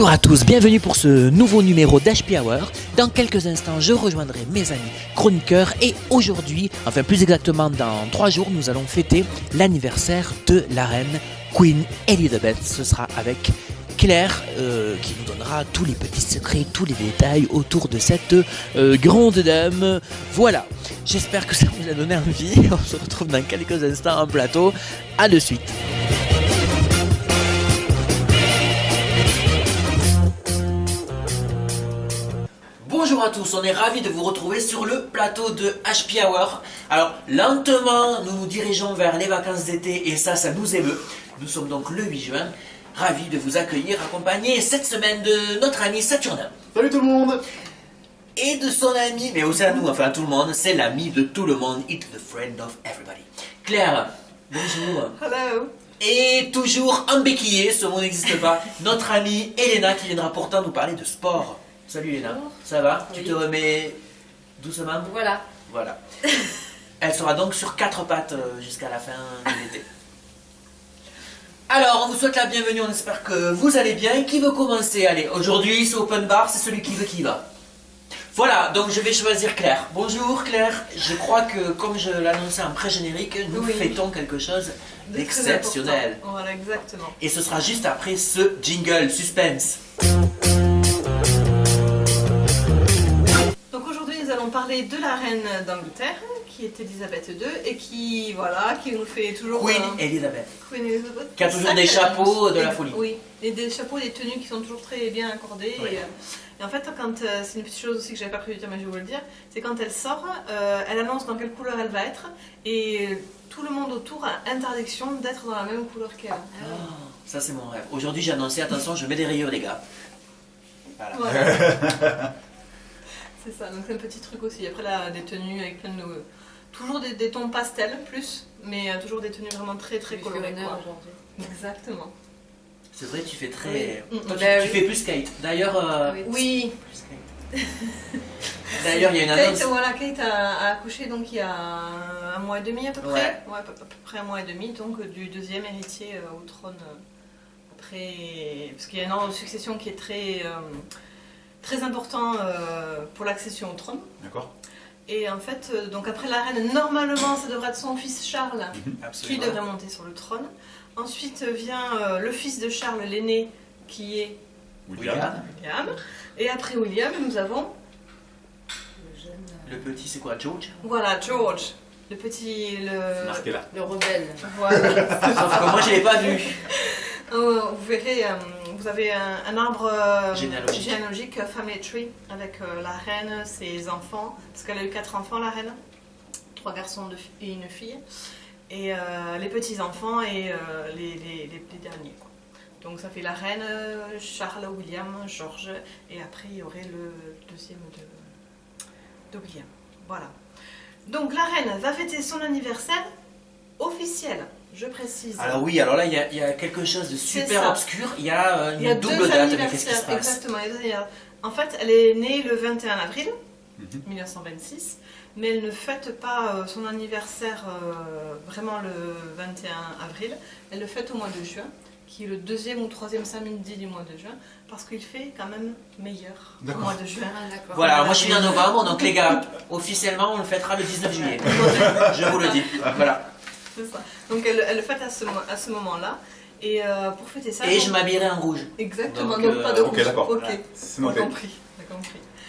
Bonjour à tous, bienvenue pour ce nouveau numéro d'HP Hour. Dans quelques instants, je rejoindrai mes amis chroniqueurs et aujourd'hui, enfin plus exactement dans 3 jours, nous allons fêter l'anniversaire de la reine Queen Elizabeth. Ce sera avec Claire qui nous donnera tous les petits secrets, tous les détails autour de cette grande dame. Voilà, j'espère que ça vous a donné envie. On se retrouve dans quelques instants en plateau. À de suite. Bonjour à tous, on est ravis de vous retrouver sur le plateau de HP Hour. Alors, lentement, nous nous dirigeons vers les vacances d'été et ça nous émeut. Nous sommes donc le 8 juin, ravis de vous accueillir, accompagnés cette semaine de notre ami Saturnin. Salut tout le monde! Et de son ami, mais aussi à nous, enfin à tout le monde, c'est l'ami de tout le monde, it's the friend of everybody. Claire, bonjour. Hello. Et toujours embéquillée, ce mot n'existe pas, notre amie Elena qui viendra pourtant nous parler de sport. Salut Elena, ça va? Oui. Tu te remets doucement? Voilà. Voilà. Elle sera donc sur 4 pattes jusqu'à la fin de l'été. Alors, on vous souhaite la bienvenue, on espère que vous allez bien. Qui veut commencer? Allez, aujourd'hui c'est open bar, c'est celui qui veut qui va. Voilà, donc je vais choisir Claire. Bonjour Claire, je crois que comme je l'annonçais en pré-générique, nous fêtons quelque chose d'exceptionnel. Voilà, exactement. Et ce sera juste après ce jingle, suspense. Donc aujourd'hui nous allons parler de la reine d'Angleterre, qui est Elisabeth II, et qui nous fait toujours... Queen Elizabeth. Queen Elizabeth. Qui a toujours des chapeaux de la folie. Oui, et des chapeaux, des tenues qui sont toujours très bien accordées. Oui. Et en fait, c'est une petite chose aussi que j'avais pas prévu de dire, mais je vais vous le dire, c'est quand elle sort, elle annonce dans quelle couleur elle va être, et tout le monde autour a interdiction d'être dans la même couleur qu'elle. Oh, ça c'est mon rêve. Aujourd'hui j'ai annoncé, attention, je mets des rayures les gars. Voilà. C'est ça, donc c'est un petit truc aussi. Après là, des tenues avec plein de... Toujours des tons pastels plus, mais toujours des tenues vraiment très très colorées. Exactement. C'est vrai, tu fais très... Oui. Toi, tu fais plus skate. D'ailleurs... Oui. D'ailleurs, il y a une annonce... Kate a accouché donc il y a 1 mois et demi à peu près. Ouais, à peu près 1 mois et demi, donc du deuxième héritier au trône. Après... Parce qu'il y a un ordre de succession qui est très important pour l'accession au trône. D'accord. Et en fait, donc après la reine, normalement, ça devrait être son fils Charles qui devrait monter sur le trône. Ensuite vient le fils de Charles l'aîné qui est William. Et après William, nous avons... Le petit, c'est quoi, George? Voilà, George. Le petit... Marqué là. Le rebelle. Voilà. Sauf que moi, je ne l'ai pas vu. Vous verrez, vous avez un arbre généalogique, family tree, avec la reine, ses enfants, parce qu'elle a eu 4 enfants, la reine, 3 garçons et une fille, et les petits-enfants et les derniers. Quoi. Donc ça fait la reine, Charles, William, George, et après il y aurait le deuxième de William. Voilà. Donc la reine va fêter son anniversaire officiel. Je précise. Alors oui, alors là, il y a quelque chose de super obscur. Il y a une double date, mais qu'est-ce qui se passe? Exactement. En fait, elle est née le 21 avril 1926, mais elle ne fête pas son anniversaire vraiment le 21 avril. Elle le fête au mois de juin, qui est le 2e ou 3e samedi du mois de juin, parce qu'il fait quand même meilleur au mois de juin. Voilà, alors moi je suis né en novembre, donc les gars, officiellement, on le fêtera le 19 juillet. Je vous le dis. Voilà. C'est ça. Donc elle le fête à ce moment-là. Et pour fêter ça... Et je m'habillerai en rouge. Exactement, donc pas de rouge. Ok, d'accord. Ok, C'est noté. on a compris.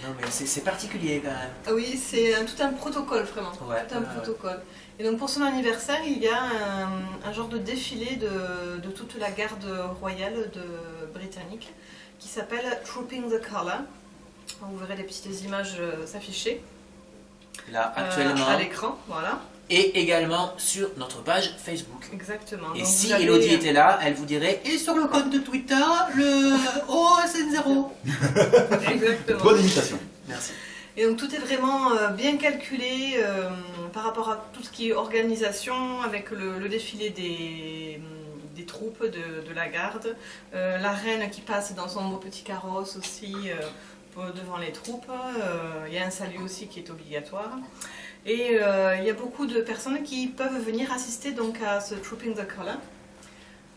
Non mais c'est particulier quand même. Ah oui, c'est tout un protocole vraiment. Ouais, tout un protocole. Et donc pour son anniversaire, il y a un genre de défilé de toute la garde royale britannique qui s'appelle Trooping the Colour. Vous verrez les petites images s'afficher. Là, actuellement. À l'écran, voilà. Et également sur notre page Facebook. Exactement. Et donc si Elodie était là, elle vous dirait et sur le compte de Twitter, le OSN0. Exactement. Bonne imitation. Merci. Et donc tout est vraiment bien calculé par rapport à tout ce qui est organisation, avec le défilé des troupes de la garde, la reine qui passe dans son beau petit carrosse aussi devant les troupes, il y a un salut aussi qui est obligatoire. Et il y a beaucoup de personnes qui peuvent venir assister donc à ce Trooping the Colour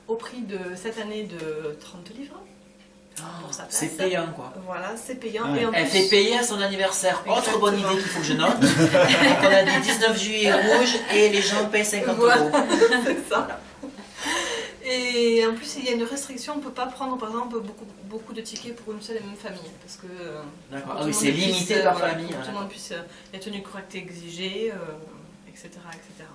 au prix de cette année de 30 livres. pour sa place. C'est payant quoi. Voilà, c'est payant. Ouais. Et en Elle plus, fait payer à son anniversaire. Autre Exactement. bonne idée qu'il faut que je note. Donc on a dit 19 juillet rouge et les gens payent 50 Voilà. euros. c'est ça. Et en plus, il y a une restriction, on ne peut pas prendre par exemple beaucoup de tickets pour une seule et même famille. Parce que D'accord. pour Ah que oui, tout c'est le monde puisse, limité par voilà, famille. pour que hein, tout le monde puisse les tenues correctes exigées, etc., etc.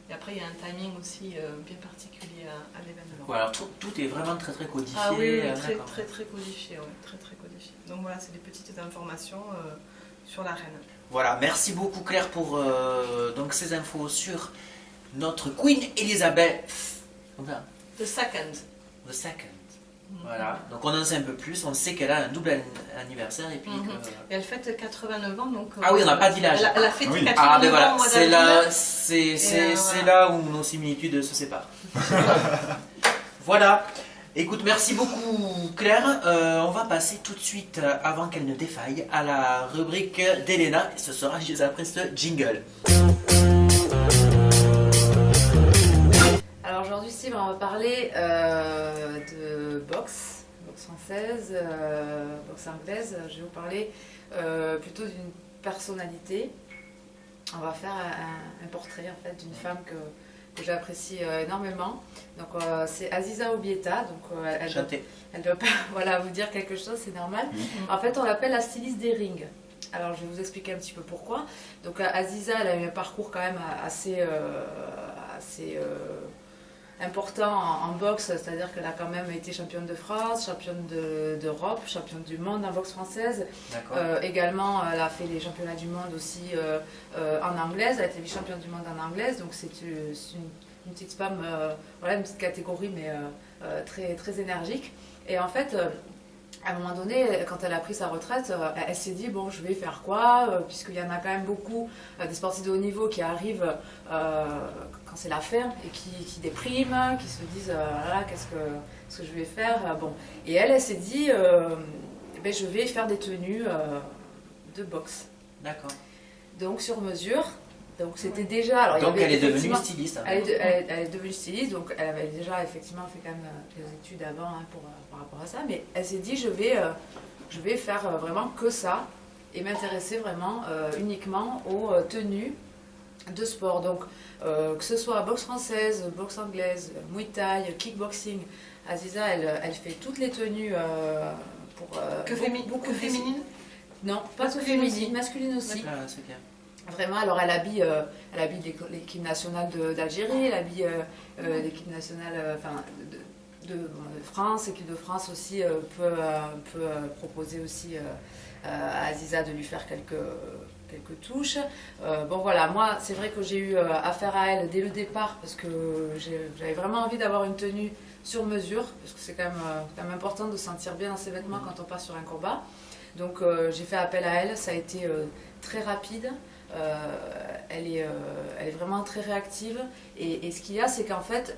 Et après, il y a un timing aussi bien particulier à l'événement. Voilà, alors tout est vraiment très très codifié. Ah oui, très, d'accord. très très codifié, ouais, très très codifié. Donc voilà, c'est des petites informations sur la reine. Voilà, merci beaucoup Claire pour donc ces infos sur notre Queen Elizabeth. Enfin, The second. the second. Voilà, donc on en sait un peu plus, on sait qu'elle a un double anniversaire et puis que... Et elle fête 89 ans, donc... Ah oui, on n'a pas dit l'âge. Elle a fêté Oui. 89 Ah ben ans voilà, au mois c'est d'avril. là, c'est voilà. là où nos similitudes se séparent. Voilà, écoute, merci beaucoup Claire. On va passer tout de suite, avant qu'elle ne défaille, à la rubrique d'Elena. Ce sera juste après ce jingle. Alors aujourd'hui, Steve, on va parler de boxe française, boxe anglaise. Je vais vous parler plutôt d'une personnalité. On va faire un portrait en fait d'une femme que j'apprécie énormément. Donc c'est Aziza Obieta. Donc elle doit pas voilà, vous dire quelque chose, c'est normal. En fait, on l'appelle la styliste des rings. Alors je vais vous expliquer un petit peu pourquoi. Donc Aziza, elle a eu un parcours quand même assez important en boxe, c'est-à-dire qu'elle a quand même été championne de France, championne d'Europe, championne du monde en boxe française. Également, elle a fait les championnats du monde aussi en anglaise, elle a été vice-championne du monde en anglaise, donc c'est une petite femme, voilà, une petite catégorie, mais très, très énergique. Et en fait, à un moment donné, quand elle a pris sa retraite, elle s'est dit, bon, je vais faire quoi, puisqu'il y en a quand même beaucoup des sportifs de haut niveau qui arrivent quand c'est la fin et qui dépriment, qui se disent, voilà, qu'est-ce que je vais faire, bon. Et elle s'est dit, ben, je vais faire des tenues de boxe. D'accord. Donc sur mesure. Donc c'était déjà... Alors, donc il y avait elle est devenue effectivement- styliste. Hein. Elle est devenue styliste, donc elle avait déjà effectivement fait quand même des études avant hein, par rapport à ça, mais elle s'est dit je vais faire vraiment que ça et m'intéresser vraiment uniquement aux tenues de sport. Donc que ce soit boxe française, boxe anglaise, muay thai, kickboxing, Aziza elle fait toutes les tenues pour... beaucoup féminine. Non, pas que Masculine aussi. féminine, masculine aussi. Ah, c'est clair. Vraiment, alors elle habille l'équipe nationale d'Algérie, elle habille l'équipe nationale de France, l'équipe de France aussi peut proposer aussi à Aziza de lui faire quelques touches. Bon voilà, moi c'est vrai que j'ai eu affaire à elle dès le départ parce que j'avais vraiment envie d'avoir une tenue sur mesure, parce que c'est quand même important de se sentir bien dans ses vêtements quand on part sur un combat. Donc j'ai fait appel à elle, ça a été très rapide. Elle est vraiment très réactive et ce qu'il y a c'est qu'en fait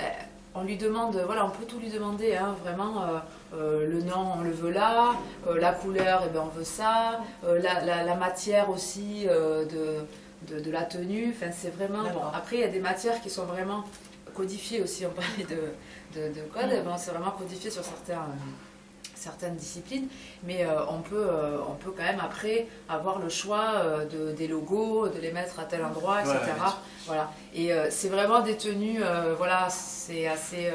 on lui demande, voilà, on peut tout lui demander hein, vraiment le nom on le veut là, la couleur et ben on veut ça, la matière aussi de la tenue, enfin c'est vraiment bon. Après il y a des matières qui sont vraiment codifiées aussi, on parlait de code, bon, c'est vraiment codifié sur certaines disciplines, mais on peut quand même après avoir le choix des logos, de les mettre à tel endroit, etc. Ouais, voilà. Et c'est vraiment des tenues, voilà, c'est assez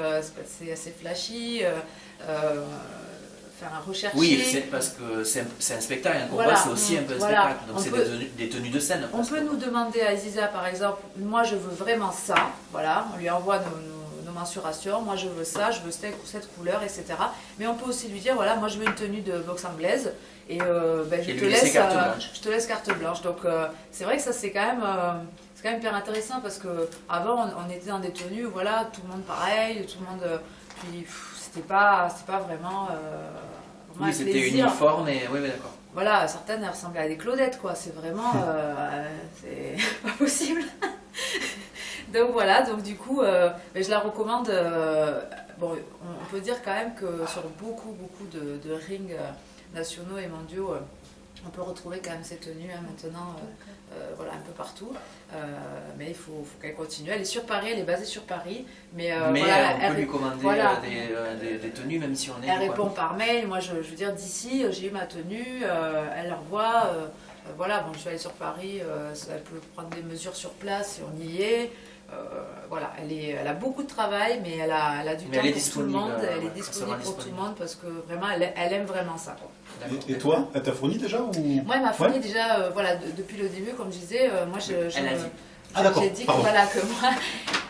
flashy, recherché. Oui, c'est parce que c'est un spectacle, un combat Voilà. c'est aussi un peu un Voilà. spectacle, donc On c'est peut- des tenues de scène. On peut nous demander à Aziza, par exemple, moi je veux vraiment ça, voilà, on lui envoie nos mensurations, moi je veux ça, je veux cette couleur, etc. Mais on peut aussi lui dire, voilà, moi je veux une tenue de boxe anglaise et ben, je lui laisser carte blanche. te laisse carte blanche. Donc c'est vrai que ça c'est quand même hyper intéressant parce que avant on était dans des tenues, voilà, tout le monde pareil, tout le monde, puis c'était pas vraiment Oui, un c'était plaisir. uniforme et oui, d'accord. Voilà, certaines elles ressemblaient à des Claudettes, quoi. C'est vraiment, c'est pas possible. Donc voilà, donc du coup, ben, je la recommande. Bon, on peut dire quand même que sur beaucoup de rings nationaux et mondiaux, On peut retrouver quand même ces tenues maintenant, voilà, un peu partout. Mais il faut qu'elle continue. Elle est sur Paris, elle est basée sur Paris. Mais voilà, on peut lui commander des tenues, même si on est... Elle répond par mail. Moi, je veux dire, d'ici, j'ai eu ma tenue, elle la revoit. Voilà, bon, je suis allée sur Paris, elle peut prendre des mesures sur place si on y est. Voilà, elle a beaucoup de travail, mais elle a du temps pour tout le monde. Elle est disponible pour tout le monde parce que vraiment, elle aime vraiment ça, quoi. Et toi, elle t'a fourni déjà ou... Moi, elle m'a fourni déjà, voilà, depuis le début, comme je disais, moi, j'ai dit que, voilà, que moi,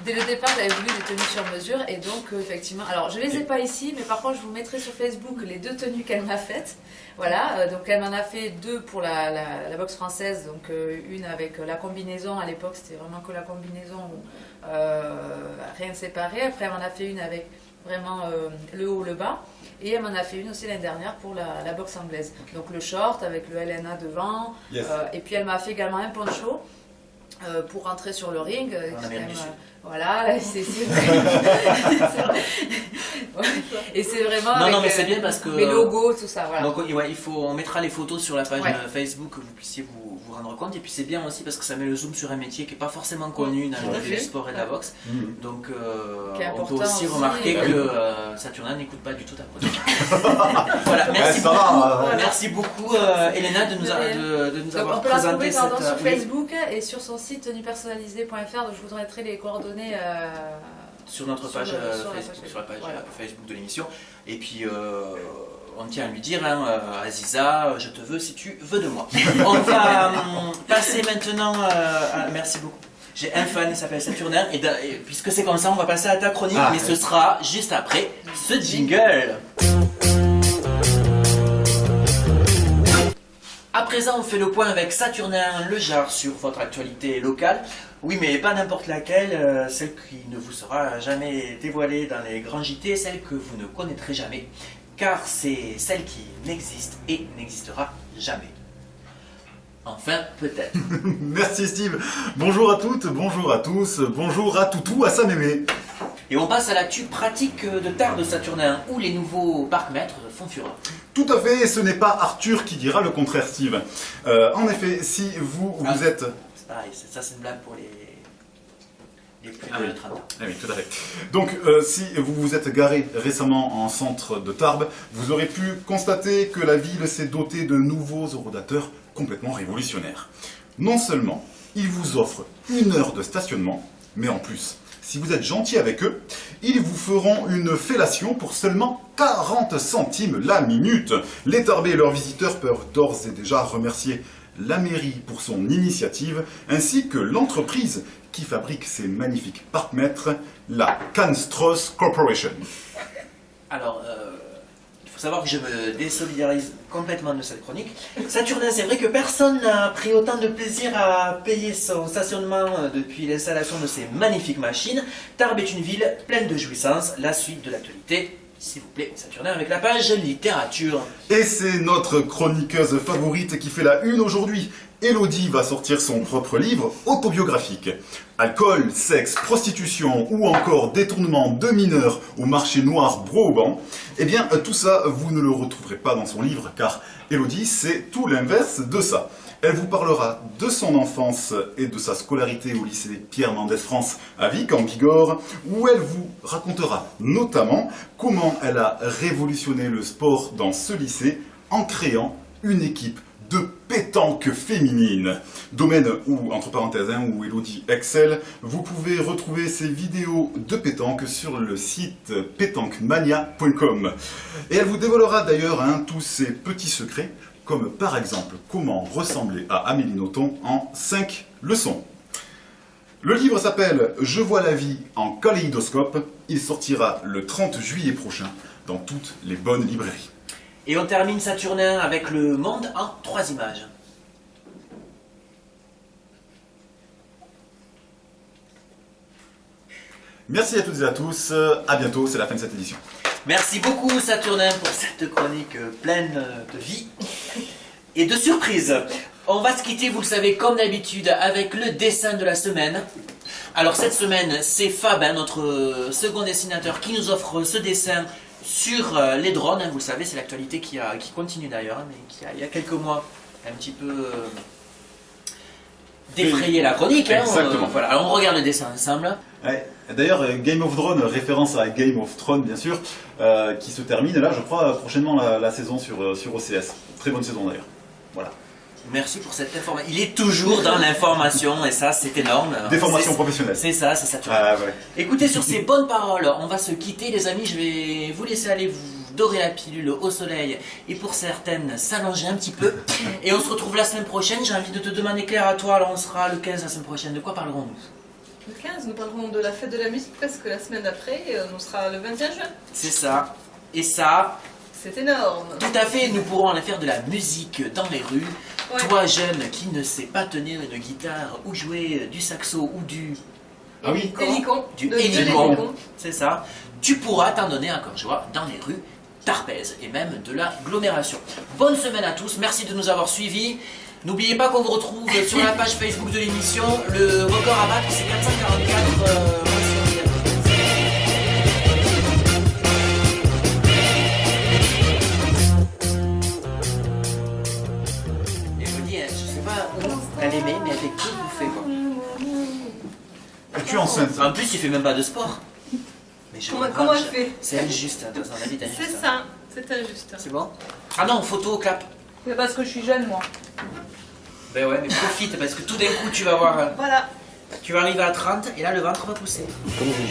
dès le départ, j'avais voulu des tenues sur mesure, et donc, effectivement, alors, je les ai pas ici, mais par contre, je vous mettrai sur Facebook les 2 tenues qu'elle m'a faites. Voilà, donc elle m'en a fait 2 pour la boxe française, donc une avec la combinaison, à l'époque, c'était vraiment que la combinaison, rien de séparé. Après, elle m'en a fait une avec vraiment le haut, le bas. Et elle m'en a fait une aussi l'année dernière pour la boxe anglaise. Donc le short avec le LNA devant. Yes. Et puis elle m'a fait également un poncho pour rentrer sur le ring. Voilà, c'est et c'est vraiment non, mais c'est bien parce que les logos, tout ça. Voilà. Donc ouais, on mettra les photos sur la page Facebook que vous puissiez vous rendre compte. Et puis c'est bien aussi parce que ça met le zoom sur un métier qui n'est pas forcément connu dans le milieu du sport et de la boxe. Donc on peut aussi remarquer que Saturnin n'écoute pas du tout ta chronique. Voilà, merci beaucoup Elena de nous avoir présenté cette... On peut la trouver sur Facebook et sur son site tenupersonnalisée.fr. Donc je vous donnerai les coordonnées sur notre page sur la page Facebook de l'émission. Et puis on tient à lui dire, Aziza, je te veux si tu veux de moi. On va passer maintenant merci beaucoup. J'ai un fan, il s'appelle Saturnin, et puisque c'est comme ça, on va passer à ta chronique, mais ce sera juste après ce jingle. À présent, on fait le point avec Saturnin Lejar sur votre actualité locale. Oui, mais pas n'importe laquelle, celle qui ne vous sera jamais dévoilée dans les grands JT, celle que vous ne connaîtrez jamais, car c'est celle qui n'existe et n'existera jamais. Enfin, peut-être. Merci Steve. Bonjour à toutes, bonjour à tous, bonjour à Toutou, à Samémé. Et on passe à l'actu pratique de Tarbes Saturnin, où les nouveaux parcs-mètres font fureur. Tout à fait, et ce n'est pas Arthur qui dira le contraire, Steve. En effet, si vous êtes... C'est pareil, ça c'est une blague pour les plus de 30 ans. Ah oui, tout à fait. Donc, si vous vous êtes garé récemment en centre de Tarbes, vous aurez pu constater que la ville s'est dotée de nouveaux horodateurs complètement révolutionnaires. Non seulement, ils vous offrent 1 heure de stationnement, mais en plus... Si vous êtes gentil avec eux, ils vous feront une fellation pour seulement 40 centimes la minute. Les Tarbais et leurs visiteurs peuvent d'ores et déjà remercier la mairie pour son initiative, ainsi que l'entreprise qui fabrique ces magnifiques parcs-mètres, la Canstros Corporation. Alors, il faut savoir que je me désolidarise complètement de cette chronique. Saturnin, c'est vrai que personne n'a pris autant de plaisir à payer son stationnement depuis l'installation de ces magnifiques machines. Tarbes est une ville pleine de jouissances. La suite de l'actualité, s'il vous plaît, Saturnin, avec la page littérature. Et c'est notre chroniqueuse favorite qui fait la une aujourd'hui. Elodie va sortir son propre livre autobiographique. Alcool, sexe, prostitution ou encore détournement de mineurs au marché noir Broban. Eh bien, tout ça, vous ne le retrouverez pas dans son livre, car Elodie, c'est tout l'inverse de ça. Elle vous parlera de son enfance et de sa scolarité au lycée Pierre Mendès France à Vic, en Bigorre, où elle vous racontera notamment comment elle a révolutionné le sport dans ce lycée en créant une équipe de pétanque féminine. Domaine où, entre parenthèses, où Elodie excelle, vous pouvez retrouver ses vidéos de pétanque sur le site pétanquemania.com. Et elle vous dévoilera d'ailleurs tous ses petits secrets, comme par exemple comment ressembler à Amélie Nothomb en 5 leçons. Le livre s'appelle « Je vois la vie en kaléidoscope ». Il sortira le 30 juillet prochain dans toutes les bonnes librairies. Et on termine Saturnin avec le monde en 3 images. Merci à toutes et à tous. À bientôt, c'est la fin de cette édition. Merci beaucoup Saturnin pour cette chronique pleine de vie et de surprises. On va se quitter, vous le savez, comme d'habitude, avec le dessin de la semaine. Alors cette semaine, c'est Fab, notre second dessinateur, qui nous offre ce dessin sur les drones. Vous le savez, c'est l'actualité qui continue d'ailleurs, mais il y a quelques mois un petit peu défrayer la chronique. Hein, exactement. Voilà, alors on regarde le dessin ensemble. Ouais. D'ailleurs, Game of Thrones, référence à Game of Thrones, bien sûr, qui se termine là, je crois, prochainement la saison sur OCS. Très bonne saison d'ailleurs. Voilà. Merci pour cette information. Il est toujours dans l'information et ça, c'est énorme. Des formations professionnelles. C'est ça, c'est ça. Ouais. Écoutez, sur ces bonnes paroles, on va se quitter, les amis. Je vais vous laisser aller vous dorer la pilule au soleil et pour certaines s'allonger un petit peu. Et on se retrouve la semaine prochaine. J'ai envie de te demander, Claire, à toi, alors on sera le 15 la semaine prochaine. De quoi parlerons-nous? Le 15, nous parlerons de la fête de la musique parce que la semaine d'après, on sera le 21 juin. C'est ça. Et ça, c'est énorme. Tout à fait, nous pourrons aller faire de la musique dans les rues. Ouais. Toi, jeune, qui ne sais pas tenir une guitare ou jouer du saxo ou du... Ah oui, hélicon. Du hélicon, c'est ça. Tu pourras t'en donner un cœur joie dans les rues d'Arpèze et même de l'agglomération. Bonne semaine à tous, merci de nous avoir suivis. N'oubliez pas qu'on vous retrouve sur la page Facebook de l'émission. Le record à battre, c'est 444... Elle aimait, mais elle fait que bouffer quoi. Es-tu enceinte? En plus, il fait même pas de sport. Mais comment elle fait? C'est injuste, hein, dans un avis injuste. C'est ça, c'est injuste. C'est bon? Ah non, photo, clap. C'est parce que je suis jeune, moi. Ben ouais, mais profite parce que tout d'un coup, tu vas voir. Voilà. Tu vas arriver à 30 et là, le ventre va pousser. Comme vous,